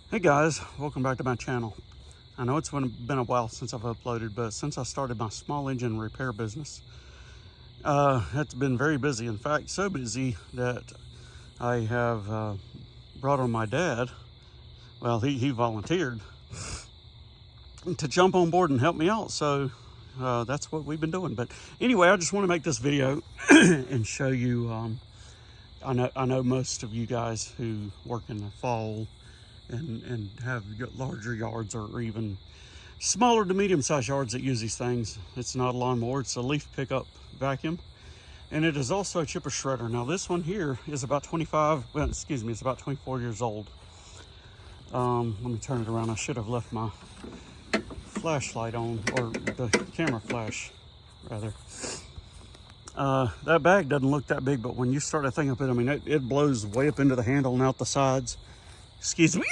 Hey guys, welcome back to my channel. I know it's been a while since I've uploaded, but since I started my small engine repair business, it's been very busy. In fact, so busy that I have brought on my dad. Well, he volunteered to jump on board and help me out. So that's what we've been doing. But anyway, I just want to make this video and show you. I know most of you guys who work in the fall and have larger yards or even smaller to medium-sized yards that use these things. It's not a lawnmower, it's a leaf pickup vacuum. And it is also a chipper shredder. Now this one here is about 24 years old. Let me turn it around. I should have left my flashlight on, or the camera flash, rather. That bag doesn't look that big, but when you start to think of it, I mean, it blows way up into the handle and out the sides. Excuse me.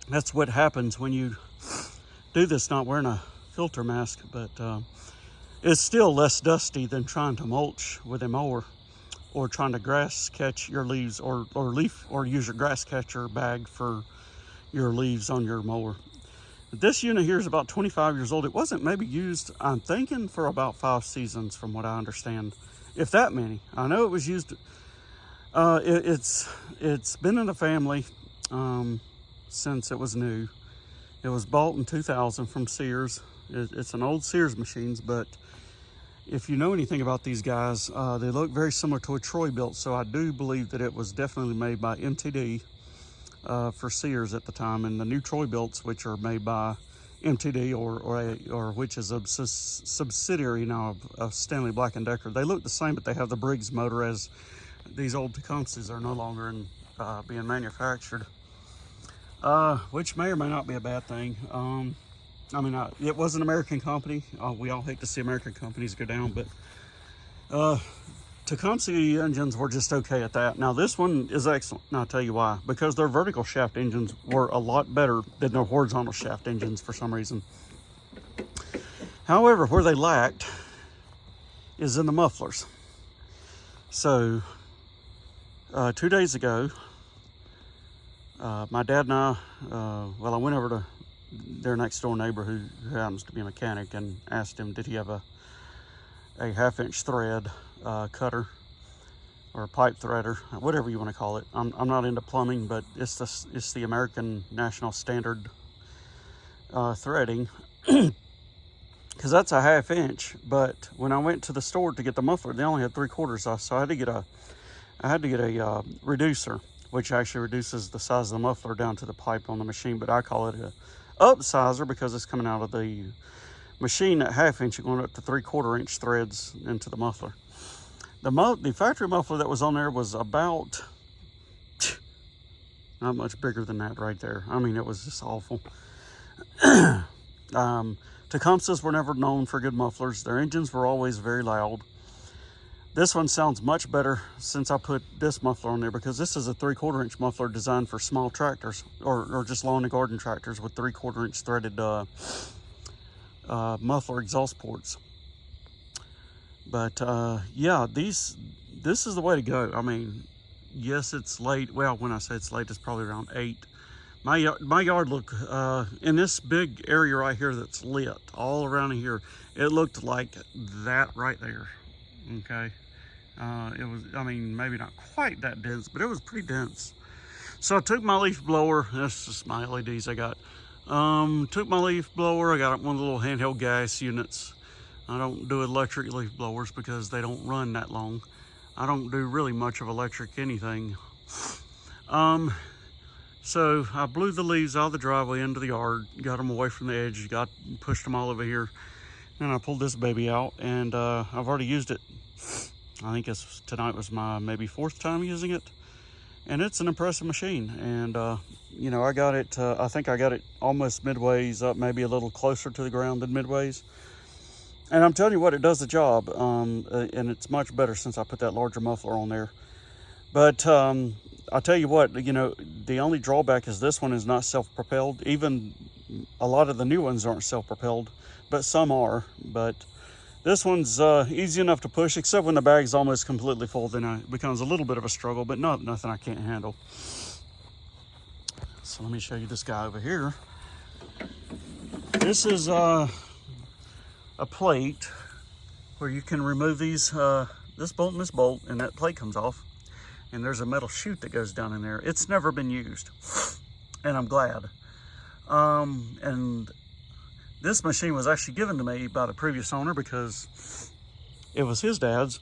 That's what happens when you do this not wearing a filter mask, but it's still less dusty than trying to mulch with a mower or trying to grass catch your leaves or use your grass catcher bag for your leaves on your mower. This unit here is about 25 years old. It wasn't maybe used, I'm thinking, for about 5 seasons from what I understand, if that many. I know it was used. It's been in the family since it was new. It was bought in 2000 from SEARS. It's an old SEARS machines, but if you know anything about these guys, they look very similar to a Troy built. So I do believe that it was definitely made by MTD for SEARS at the time, and the new Troy builts, which are made by MTD or which is a subsidiary now of Stanley Black & Decker. They look the same, but they have the Briggs motor, as these old Tecumsehs are no longer being manufactured, which may or may not be a bad thing. I mean, it was an American company. We all hate to see American companies go down, but Tecumseh engines were just okay at that. Now this one is excellent, and I'll tell you why. Because their vertical shaft engines were a lot better than their horizontal shaft engines for some reason. However, where they lacked is in the mufflers. So 2 days ago, my dad and I, I went over to their next door neighbor who happens to be a mechanic and asked him, did he have a 1/2-inch thread cutter or a pipe threader, whatever you want to call it. I'm not into plumbing, but it's the American National Standard threading, because that's a 1/2 inch. But when I went to the store to get the muffler, they only had 3/4, so I had to get a reducer, which actually reduces the size of the muffler down to the pipe on the machine, but I call it a upsizer because it's coming out of the machine at 1/2 inch and going up to 3/4 inch threads into the muffler. The factory muffler that was on there was about not much bigger than that right there. I mean, it was just awful. Tecumsehs were never known for good mufflers. Their engines were always very loud. This one sounds much better since I put this muffler on there, because this is a 3/4 inch muffler designed for small tractors or just lawn and garden tractors with 3/4 inch threaded muffler exhaust ports. But yeah, this is the way to go. I mean, yes, it's late. Well, when I say it's late, it's probably around 8. My yard look in this big area right here that's lit all around here, it looked like that right there. Okay, it was, I mean, maybe not quite that dense, but it was pretty dense. So I took my leaf blower. That's just my LEDs I got. Took my leaf blower. I got one of the little handheld gas units. I don't do electric leaf blowers because they don't run that long. I don't do really much of electric anything. So I blew the leaves out of the driveway into the yard, got them away from the edge, pushed them all over here. And I pulled this baby out, and I've already used it. I think tonight was my maybe 4th time using it. And it's an impressive machine. And you know, I got it, I think I got it almost midways up, maybe a little closer to the ground than midways. And I'm telling you what, it does the job. And it's much better since I put that larger muffler on there. But I'll tell you what, you know, the only drawback is this one is not self-propelled. Even a lot of the new ones aren't self-propelled, but some are. But this one's easy enough to push, except when the bag's almost completely full, then it becomes a little bit of a struggle, but nothing I can't handle. So let me show you this guy over here. This is a plate where you can remove these, this bolt and this bolt, and that plate comes off. And there's a metal chute that goes down in there. It's never been used, and I'm glad. And this machine was actually given to me by the previous owner because it was his dad's,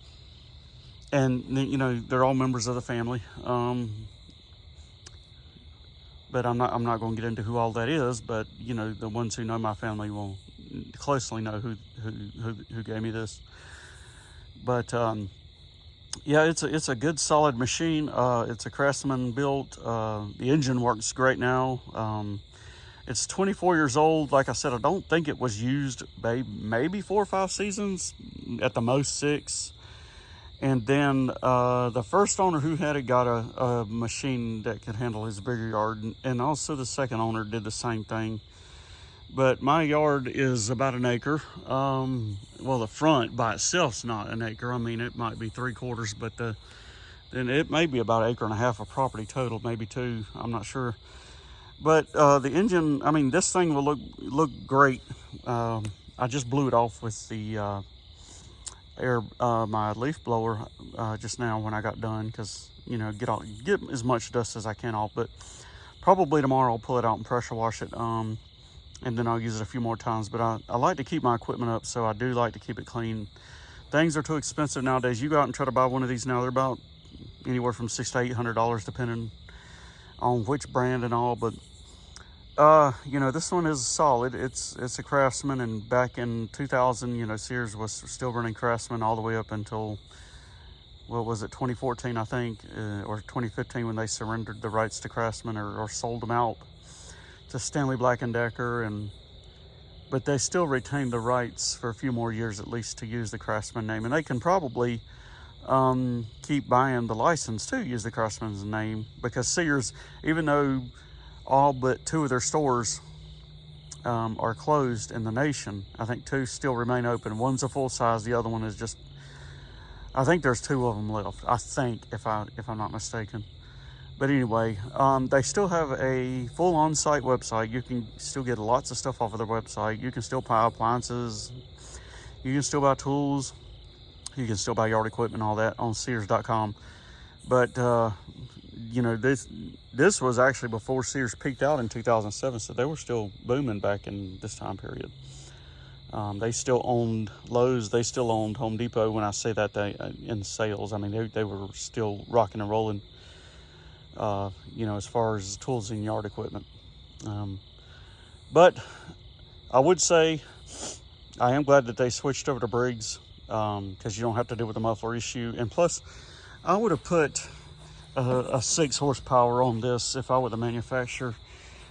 and you know, they're all members of the family. But I'm not going to get into who all that is. But you know, the ones who know my family will closely know who gave me this. But yeah, it's a good solid machine. It's a Craftsman built. The engine works great now. It's 24 years old. Like I said, I don't think it was used maybe 4 or 5 seasons, at the most 6. And then the first owner who had it got a machine that could handle his bigger yard, and also the second owner did the same thing. But my yard is about an acre. Well, the front by itself's not an acre. I mean, it might be 3/4, but then it may be about 1.5 acres of property total, maybe 2. I'm not sure. But the engine, I mean, this thing will look great. I just blew it off with the my leaf blower just now when I got done, because you know, get as much dust as I can off. But probably tomorrow I'll pull it out and pressure wash it. And then I'll use it a few more times. But I like to keep my equipment up, so I do like to keep it clean. Things are too expensive nowadays. You go out and try to buy one of these now, they're about anywhere from $600 to $800, depending on which brand and all. But you know, this one is solid. It's a Craftsman, and back in 2000, you know, Sears was still running Craftsman all the way up until, what was it, 2014, I think, or 2015, when they surrendered the rights to Craftsman, or sold them out to Stanley Black & Decker. But they still retain the rights for a few more years at least to use the Craftsman name, and they can probably keep buying the license to use the Craftsman's name, because Sears, even though all but 2 of their stores are closed in the nation, I think 2 still remain open. One's a full size, the other one is just, I think there's 2 of them left, I think, if I'm not mistaken. But anyway, they still have a full on-site website. You can still get lots of stuff off of their website. You can still buy appliances. You can still buy tools. You can still buy yard equipment, all that on Sears.com. But, you know, this was actually before Sears peaked out in 2007, so they were still booming back in this time period. They still owned Lowe's. They still owned Home Depot. When I say that, in sales, I mean, they were still rocking and rolling. You know, as far as tools and yard equipment. But I would say I am glad that they switched over to Briggs, because you don't have to deal with the muffler issue. And plus, I would have put a 6 horsepower on this if I were the manufacturer.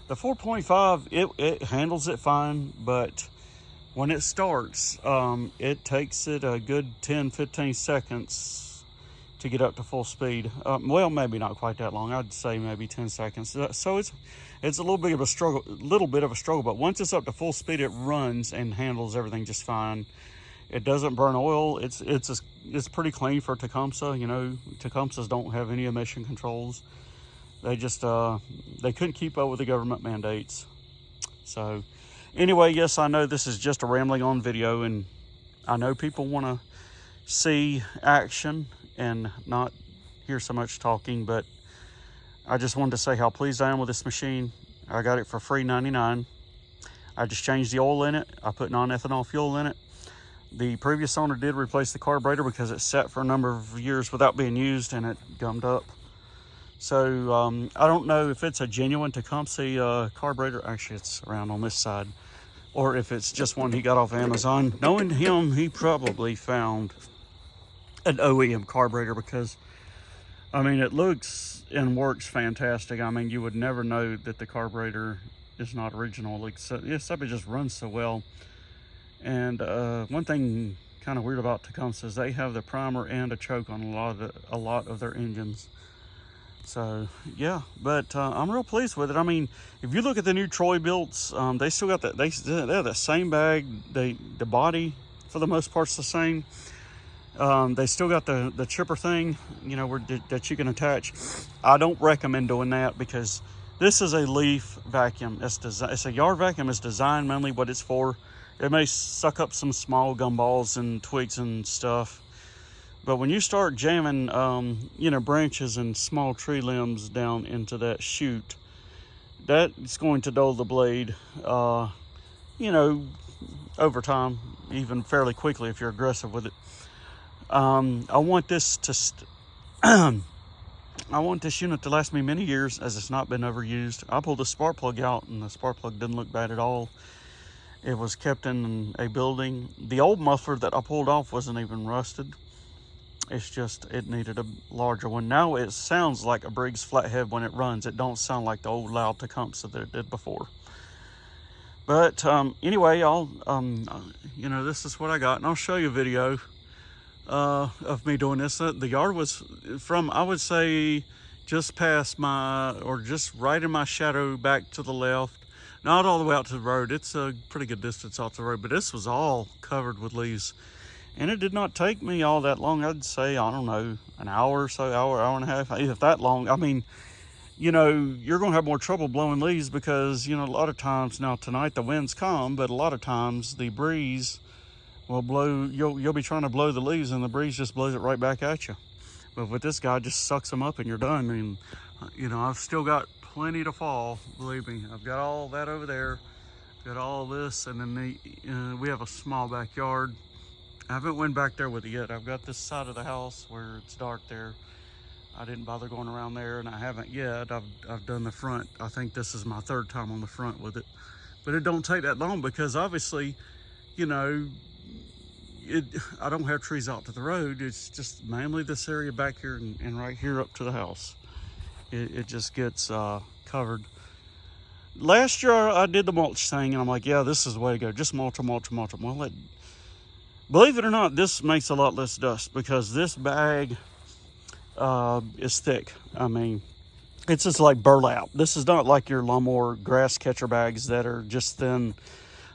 The 4.5, it handles it fine, but when it starts, it takes it a good 10-15 seconds to get up to full speed. Well, maybe not quite that long. I'd say maybe 10 seconds. So it's a little bit of a struggle. But once it's up to full speed, it runs and handles everything just fine. It doesn't burn oil. It's pretty clean for Tecumseh. You know, Tecumsehs don't have any emission controls. They just they couldn't keep up with the government mandates. So anyway, yes, I know this is just a rambling on video, and I know people want to see action and not hear so much talking, but I just wanted to say how pleased I am with this machine. I got it for free $99. I just changed the oil in it. I put non-ethanol fuel in it. The previous owner did replace the carburetor because it sat for a number of years without being used and it gummed up. So I don't know if it's a genuine Tecumseh carburetor. Actually, it's around on this side. Or if it's just one he got off Amazon. Knowing him, he probably found an OEM carburetor, because I mean, it looks and works fantastic. I mean, you would never know that the carburetor is not original, except it just runs so well. And one thing kind of weird about Tecumseh is they have the primer and a choke on a lot of their engines. So yeah, but I'm real pleased with it. I mean, if you look at the new Troy builds, they still got that. They have the same bag. The body for the most part's the same. They still got the chipper thing, you know, that you can attach. I don't recommend doing that, because This is a leaf vacuum. It's a yard vacuum. It's designed mainly what it's for. It may suck up some small gumballs and twigs and stuff. But when you start jamming, you know, branches and small tree limbs down into that chute, that's going to dull the blade, you know, over time, even fairly quickly if you're aggressive with it. I want this to I want this unit to last me many years, as it's not been overused. I pulled the spark plug out, and the spark plug didn't look bad at all. It was kept in a building. The old muffler that I pulled off wasn't even rusted. It's just, it needed a larger one. Now it sounds like a Briggs flathead when it runs. It don't sound like the old loud Tecumseh that it did before. But anyway, I'll, you know, this is what I got, and I'll show you a video of me doing this. The yard was from, I would say, just past my, or just right in my shadow back to the left. Not all the way out to the road. It's a pretty good distance off the road, but this was all covered with leaves. And it did not take me all that long. I'd say, I don't know, an hour or so, hour and a half, if that long. I mean, you know, you're going to have more trouble blowing leaves because, you know, a lot of times, now tonight the wind's calm, but a lot of times the breeze will blow, you'll be trying to blow the leaves and the breeze just blows it right back at you. But with this guy, just sucks them up and you're done. And, you know, I've still got plenty to fall, believe me. I've got all that over there, got all this, and then we have a small backyard. I haven't went back there with it yet. I've got this side of the house where it's dark there. I didn't bother going around there, and I haven't yet. I've done the front. I think this is my third time on the front with it. But it don't take that long because obviously, you know, I don't have trees out to the road. It's just mainly this area back here and right here up to the house. It just gets covered. Last year I did the mulch thing, and I'm like, yeah, this is the way to go. Just mulch. Well, believe it or not, this makes a lot less dust because this bag is thick. I mean, it's just like burlap. This is not like your lawnmower grass catcher bags that are just thin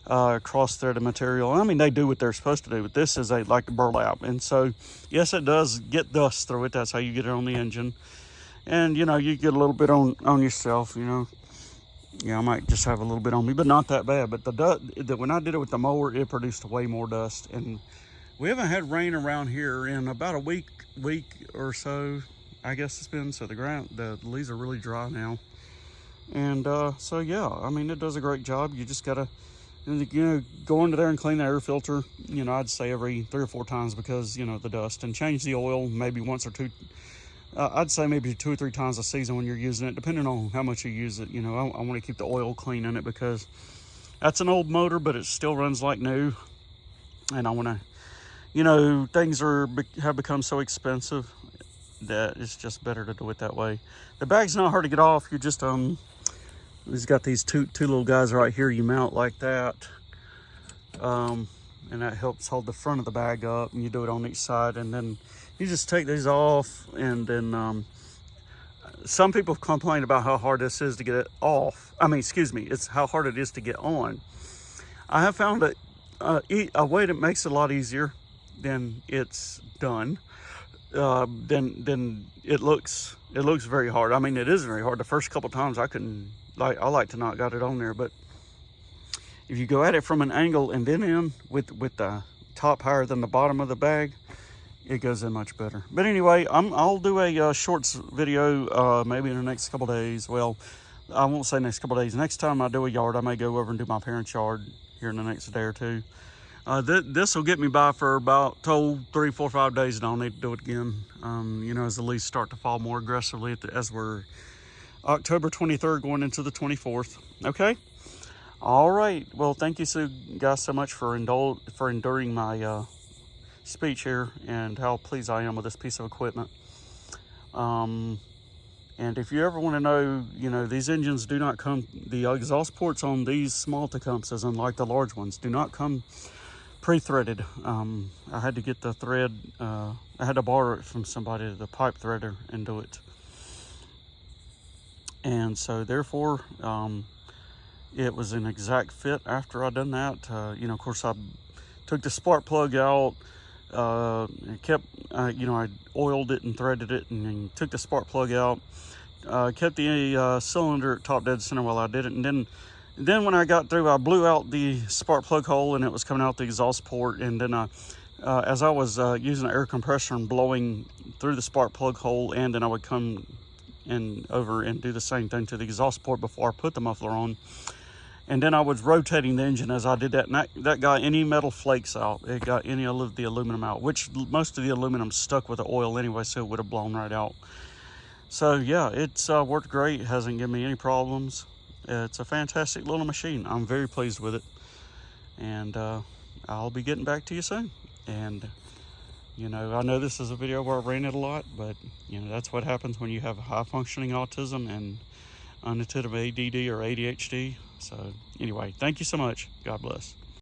cross-threaded material. I mean, they do what they're supposed to do, but this is like burlap. And so, yes, it does get dust through it. That's how you get it on the engine. And, you know, you get a little bit on yourself, you know. Yeah, I might just have a little bit on me, but not that bad. But the dust, when I did it with the mower, it produced way more dust. And we haven't had rain around here in about a week or so, I guess it's been. So the leaves are really dry now. And so, yeah, I mean, it does a great job. You just got to, you know, go under there and clean the air filter, you know, I'd say every 3 or 4 times because, you know, the dust. And change the oil maybe once or two. I'd say maybe 2 or 3 times a season when you're using it, depending on how much you use it. You know, I want to keep the oil clean in it because that's an old motor, but it still runs like new. And I want to, you know, things have become so expensive that it's just better to do it that way. The bag's not hard to get off. You just, he's got these two little guys right here. You mount like that. And that helps hold the front of the bag up, and you do it on each side, and then you just take these off. And then some people complain about how hard this is to get it off. I mean, excuse me, it's how hard it is to get on. I have found that a way that makes it a lot easier than it's done. Then it looks very hard. I mean, it is very hard. The first couple times I like to not got it on there, but if you go at it from an angle and then in with the top higher than the bottom of the bag, it goes in much better. But anyway, I'll do a shorts video maybe in the next couple days. Well, I won't say next couple days. Next time I do a yard, I may go over and do my parents' yard here in the next day or two. This will get me by for about 3, 4, 5 days, and I'll need to do it again. You know, as the leaves start to fall more aggressively as we're October 23rd going into the 24th. Okay. All right. Well, thank you guys so much for enduring my speech here and how pleased I am with this piece of equipment. And if you ever want to know, you know, these engines do not come, the exhaust ports on these small Tecumsehs, unlike the large ones, do not come pre-threaded. I had to get the thread, I had to borrow it from somebody, the pipe threader, and do it. And so therefore, it was an exact fit after I done that. You know, of course, I took the spark plug out, kept, you know, I oiled it and threaded it, and then took the spark plug out, kept the cylinder at top dead center while I did it, and then when I got through, I blew out the spark plug hole and it was coming out the exhaust port, and then as I was using the air compressor and blowing through the spark plug hole, and then I would come in over and do the same thing to the exhaust port before I put the muffler on. And then I was rotating the engine as I did that, and that got any metal flakes out. It got any of the aluminum out, which most of the aluminum stuck with the oil anyway, so it would have blown right out. So yeah, it's worked great. It hasn't given me any problems. It's a fantastic little machine. I'm very pleased with it, and I'll be getting back to you soon. And you know, I know this is a video where I ran it a lot, but you know, that's what happens when you have high functioning autism and unattended ADD or ADHD. So anyway, thank you so much. God bless.